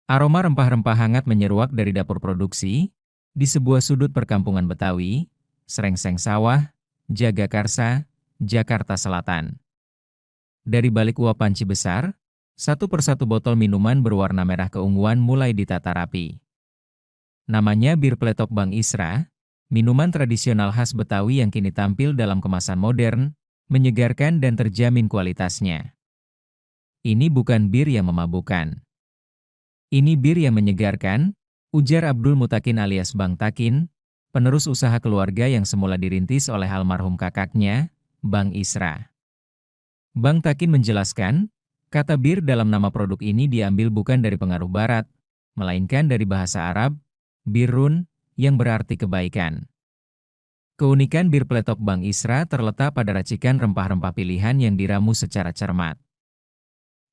Aroma rempah-rempah hangat menyeruak dari dapur produksi, di sebuah sudut perkampungan Betawi, Srengseng Sawah, Jagakarsa, Jakarta Selatan. Dari balik uap panci besar, satu persatu botol minuman berwarna merah keunguan mulai ditata rapi. Namanya Bir Pletok Bang Isra, minuman tradisional khas Betawi yang kini tampil dalam kemasan modern, menyegarkan dan terjamin kualitasnya. Ini bukan bir yang memabukkan. Ini bir yang menyegarkan, ujar Abdul Mutakin alias Bang Takin, penerus usaha keluarga yang semula dirintis oleh almarhum kakaknya, Bang Isra. Bang Takin menjelaskan, kata bir dalam nama produk ini diambil bukan dari pengaruh barat, melainkan dari bahasa Arab, birrun, yang berarti kebaikan. Keunikan bir Pletok Bang Isra terletak pada racikan rempah-rempah pilihan yang diramu secara cermat.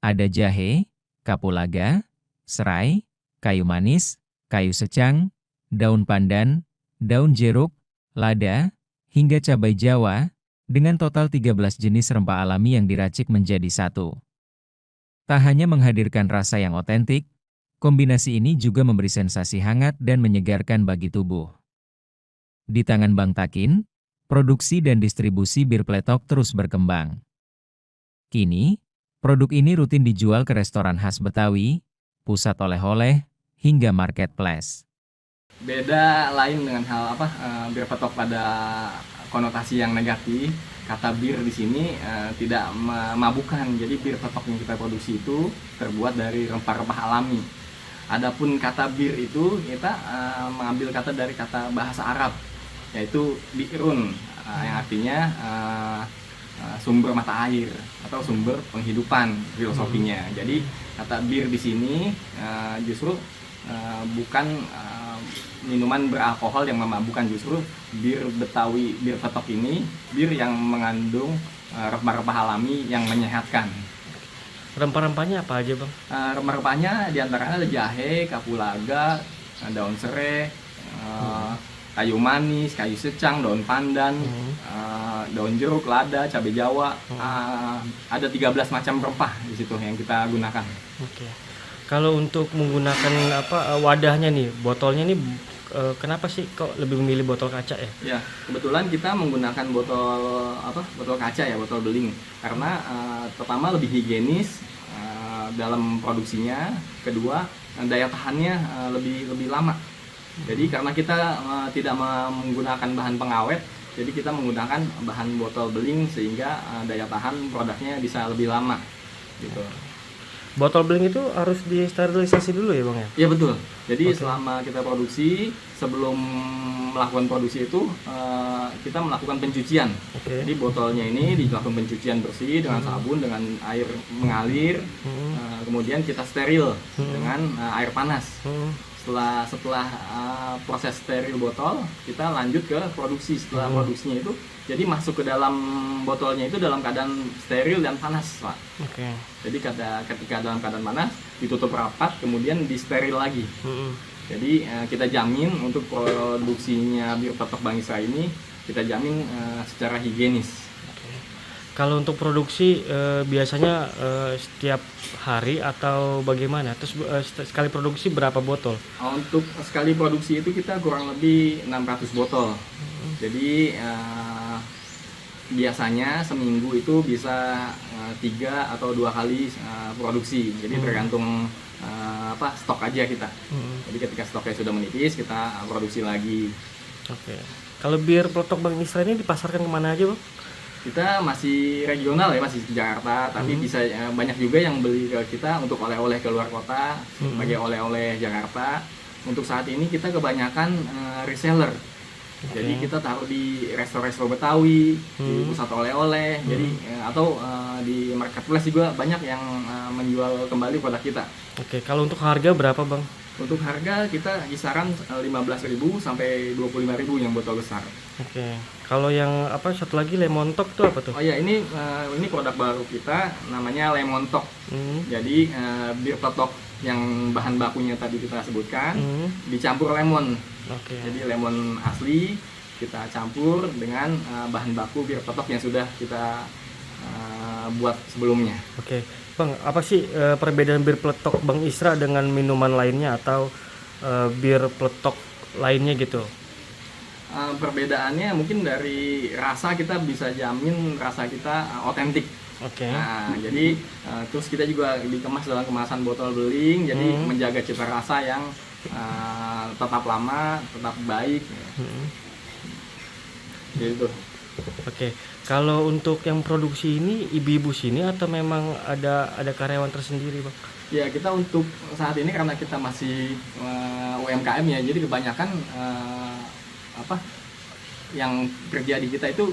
Ada jahe, kapulaga, serai, kayu manis, kayu secang, daun pandan, daun jeruk, lada, hingga cabai Jawa, dengan total 13 jenis rempah alami yang diracik menjadi satu. Tak hanya menghadirkan rasa yang otentik, kombinasi ini juga memberi sensasi hangat dan menyegarkan bagi tubuh. Di tangan Bang Takin, produksi dan distribusi bir Pletok terus berkembang. Kini, produk ini rutin dijual ke restoran khas Betawi, pusat oleh-oleh, hingga marketplace. Beda lain dengan hal bir petok pada konotasi yang negatif. Kata bir di sini tidak memabukkan. Jadi bir petok yang kita produksi itu terbuat dari rempah-rempah alami. Adapun kata bir itu kita mengambil kata dari kata bahasa Arab, yaitu bi'run, yang artinya sumber mata air atau sumber penghidupan filosofinya. Jadi kata bir di sini justru bukan minuman beralkohol yang memabukkan, justru bir Betawi, bir petok ini bir yang mengandung rempah-rempah alami yang menyehatkan. Rempah-rempahnya apa aja, Bang? Rempah-rempahnya diantaranya ada jahe, kapulaga, daun serai, kayu manis, kayu secang, daun pandan, daun jeruk, lada, cabai Jawa. Ada 13 macam rempah di situ yang kita gunakan. Oke. Kalau untuk menggunakan wadahnya nih, botolnya nih, kenapa sih kok lebih memilih botol kaca ya? Ya, kebetulan kita menggunakan botol kaca ya, botol beling, karena pertama lebih higienis dalam produksinya, kedua daya tahannya lebih lama. Jadi karena kita tidak menggunakan bahan pengawet, jadi kita menggunakan bahan botol beling sehingga daya tahan produknya bisa lebih lama gitu. Botol beling itu harus disterilisasi dulu ya, Bang ya? Iya betul. Jadi selama kita produksi, sebelum melakukan produksi itu kita melakukan pencucian. Jadi botolnya ini dilakukan pencucian bersih dengan sabun, dengan air mengalir, kemudian kita steril dengan air panas. Setelah proses steril botol, kita lanjut ke produksi. Setelah produksinya itu, jadi masuk ke dalam botolnya itu dalam keadaan steril dan panas, Pak. Jadi ketika dalam keadaan panas, ditutup rapat, kemudian disteril lagi. Jadi kita jamin untuk produksinya bir petok Bang Isra ini, kita jamin secara higienis. Kalau untuk produksi biasanya setiap hari atau bagaimana? Terus sekali produksi berapa botol? Untuk sekali produksi itu kita kurang lebih 600 botol. Jadi biasanya seminggu itu bisa 3 atau 2 kali produksi. Jadi tergantung stok aja kita. Jadi ketika stoknya sudah menipis, kita produksi lagi. Oke. Kalau bir Pletok Bang Isra ini dipasarkan kemana aja, Bang? Kita masih regional ya, masih di Jakarta, tapi bisa banyak juga yang beli ke kita untuk oleh-oleh ke luar kota, sebagai oleh-oleh Jakarta. Untuk saat ini kita kebanyakan reseller. Jadi kita taruh di resto-resto Betawi, di pusat oleh-oleh, jadi atau di marketplace juga banyak yang menjual kembali produk kita. Oke, kalau untuk harga berapa, Bang? Untuk harga kita kisaran 15.000 sampai 25.000 yang botol besar. Oke. Kalau yang satu lagi Lemon Tok tuh apa tuh? Oh ya, ini produk baru kita, namanya Lemon Tok. Jadi bir petok yang bahan bakunya tadi kita sebutkan dicampur lemon. Jadi lemon asli kita campur dengan bahan baku bir petok yang sudah kita buat sebelumnya. Oke. Bang, apa sih perbedaan bir peletok Bang Isra dengan minuman lainnya atau bir peletok lainnya gitu? Perbedaannya mungkin dari rasa, kita bisa jamin rasa kita otentik. Oke. Nah, jadi terus kita juga dikemas dalam kemasan botol beling, jadi menjaga cita rasa yang tetap lama, tetap baik. Gitu. Oke. Kalau untuk yang produksi ini ibu-ibu sini atau memang ada karyawan tersendiri, Bang? Ya, kita untuk saat ini karena kita masih UMKM ya, jadi kebanyakan apa yang kerja di kita itu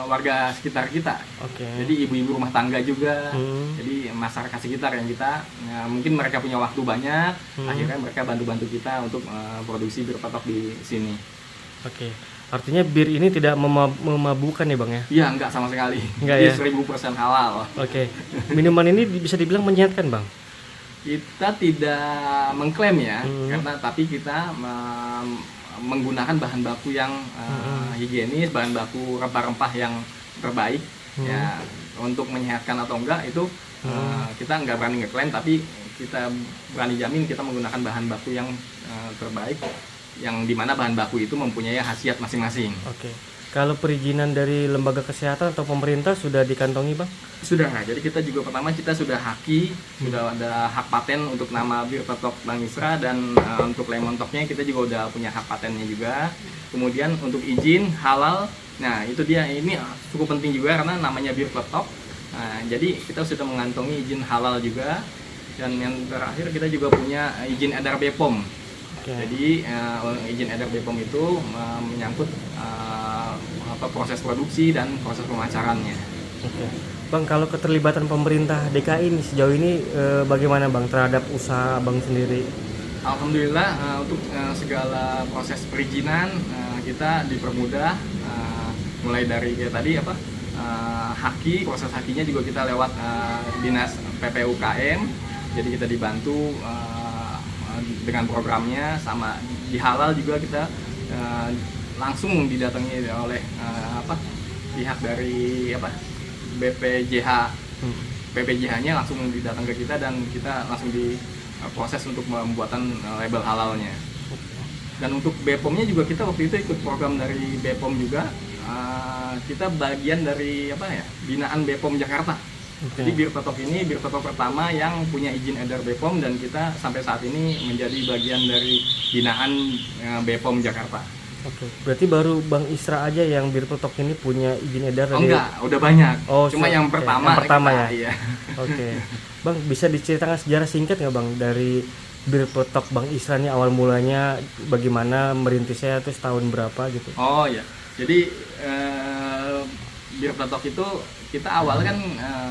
warga sekitar kita. Oke. Jadi ibu-ibu rumah tangga juga. Jadi masyarakat sekitar yang kita mungkin mereka punya waktu banyak, akhirnya mereka bantu-bantu kita untuk produksi bir peletok di sini. Oke. Artinya bir ini tidak memabukkan ya, Bang ya? Iya, enggak sama sekali. Enggak Dia ya? 1000% halal. Oke. Minuman ini bisa dibilang menyehatkan, Bang? Kita tidak mengklaim ya, karena tapi kita menggunakan bahan baku yang higienis, bahan baku rempah-rempah yang terbaik. Ya, untuk menyehatkan atau enggak itu kita nggak berani ngeklaim, tapi kita berani jamin kita menggunakan bahan baku yang terbaik, yang dimana bahan baku itu mempunyai khasiat masing-masing. Oke. Kalau perizinan dari lembaga kesehatan atau pemerintah sudah dikantongi, Bang? Sudah, jadi kita juga pertama kita sudah haki, sudah ada hak paten untuk nama bir peletok Bang Isra, dan untuk lemon toknya kita juga udah punya hak patennya juga. Kemudian untuk izin halal, nah itu dia, ini cukup penting juga karena namanya bir peletok. Nah, jadi kita sudah mengantongi izin halal juga, dan yang terakhir kita juga punya izin edar BPOM. Jadi izin edar BPOM itu menyangkut proses produksi dan proses pemacarannya. Oke. Bang, kalau keterlibatan pemerintah DKI ini sejauh ini bagaimana, Bang, terhadap usaha Bang sendiri? Alhamdulillah untuk segala proses perizinan kita dipermudah, mulai dari tadi haki, proses hakinya juga kita lewat dinas PPUKM, jadi kita dibantu dengan programnya, sama di halal juga kita langsung didatangi oleh pihak dari BPJH. BPJH-nya langsung datang ke kita dan kita langsung diproses untuk pembuatan label halalnya. Dan untuk BPOM-nya juga kita waktu itu ikut program dari BPOM juga. Kita bagian dari binaan BPOM Jakarta. Jadi bir peletok ini bir peletok pertama yang punya izin edar BPOM, dan kita sampai saat ini menjadi bagian dari binaan BPOM Jakarta. Oke. Berarti baru Bang Isra aja yang bir peletok ini punya izin edar dari... Enggak, udah banyak. Cuma yang pertama. Yang pertama ya. Iya. Oke. Bang, bisa diceritakan sejarah singkat nggak, Bang, dari bir peletok Bang Isra ini awal mulanya bagaimana merintisnya, terus tahun berapa gitu? Oh ya. Jadi bir peletok itu kita awal kan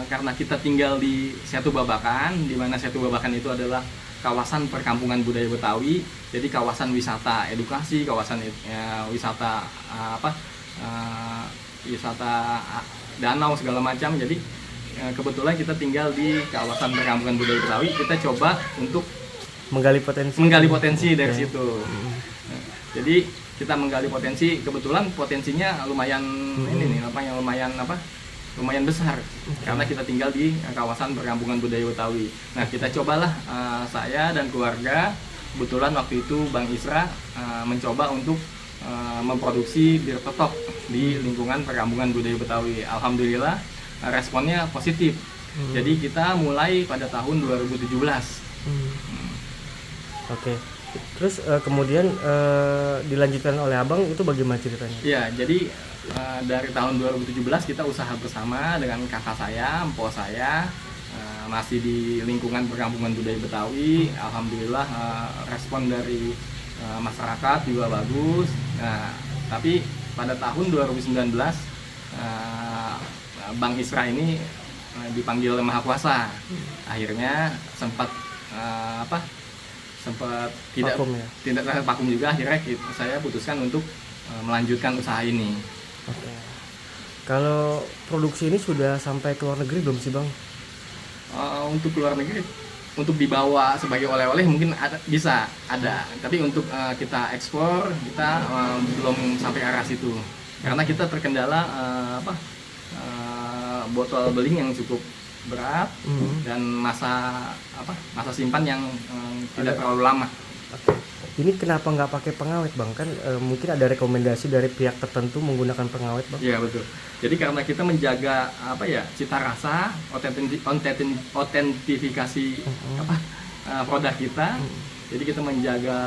karena kita tinggal di Setu Babakan, di mana Setu Babakan itu adalah kawasan perkampungan budaya Betawi, jadi kawasan wisata edukasi, kawasan wisata wisata danau segala macam. Jadi kebetulan kita tinggal di kawasan perkampungan budaya Betawi, kita coba untuk menggali potensi dari situ. Jadi kita menggali potensi, kebetulan potensinya lumayan lumayan besar, karena kita tinggal di kawasan perkampungan budaya Betawi. Nah, kita cobalah, saya dan keluarga, kebetulan waktu itu Bang Isra mencoba untuk memproduksi bir peletok di lingkungan perkampungan budaya Betawi. Alhamdulillah responnya positif. Jadi kita mulai pada tahun 2017. Oke. Terus kemudian dilanjutkan oleh Abang, itu bagaimana ceritanya? Ya, jadi dari tahun 2017 kita usaha bersama dengan kakak saya, empok saya, masih di lingkungan perkampungan budaya Betawi. Alhamdulillah respon dari masyarakat juga bagus. Nah, tapi pada tahun 2019 Bang Isra ini dipanggil Maha Kuasa. Akhirnya sempat tidak vakum juga. Akhirnya saya putuskan untuk melanjutkan usaha ini. Oke. Kalau produksi ini sudah sampai ke luar negeri belum sih, Bang? Untuk luar negeri, untuk dibawa sebagai oleh-oleh mungkin bisa ada, tapi untuk kita ekspor kita belum sampai arah situ, karena kita terkendala botol beling yang cukup berat dan masa simpan yang tidak terlalu lama. Oke. Ini kenapa nggak pakai pengawet bang? Kan mungkin ada rekomendasi dari pihak tertentu menggunakan pengawet bang. Iya betul. Jadi karena kita menjaga cita rasa, otentifikasi produk kita. Jadi kita menjaga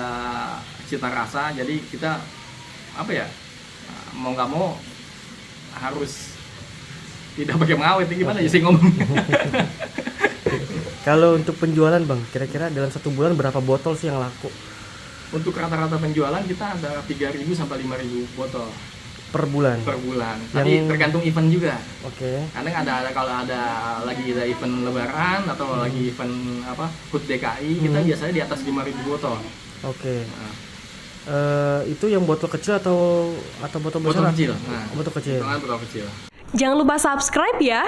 cita rasa. Jadi kita mau nggak mau harus tidak pakai pengawet. Gimana ya sih ngomongnya? Kalau untuk penjualan bang, kira-kira dalam 1 bulan berapa botol sih yang laku? Untuk rata-rata penjualan kita ada 3.000 sampai 5.000 botol Per bulan? per bulan. Tapi tergantung event juga. Oke. Kadang ada kalau ada event lebaran atau lagi event HUT DKI, kita biasanya di atas 5.000 botol. Oke. Itu yang botol kecil atau botol besar? Botol kecil. Botol kecil. Botol kecil. Jangan lupa subscribe ya.